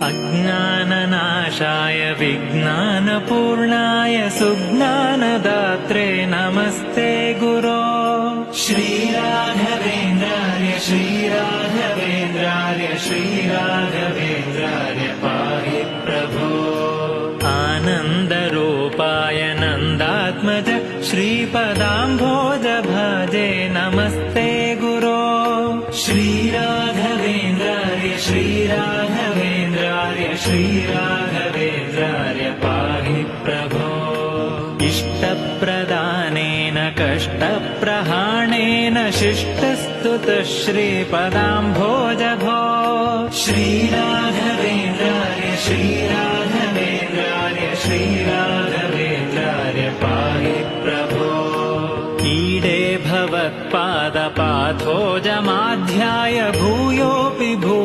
अज्ञाननाशाय विज्ञानपूर्णाय सुज्ञानदात्रे नमस्ते गुरो। श्रीराघवेन्द्रार्य श्रीराघवेन्द्रार्य श्रीराघवेन्द्रार्य पाहि प्रभो। आनन्दरूपाय नन्दात्मज श्रीपदाम्भोज भजे नमस्ते गुरो। श्रीराघवेन्द्रार्य श्रीराघवेन्द्रार्य श्रीराघवेन्द्रार्य पाहि प्रभो। इष्टप्रदानेन कष्टप्रहाणेन शिष्टस्तुतः श्रीपदाम्भोज भो। श्रीराघवेन्द्रार्य श्रीराघवेन्द्रार्य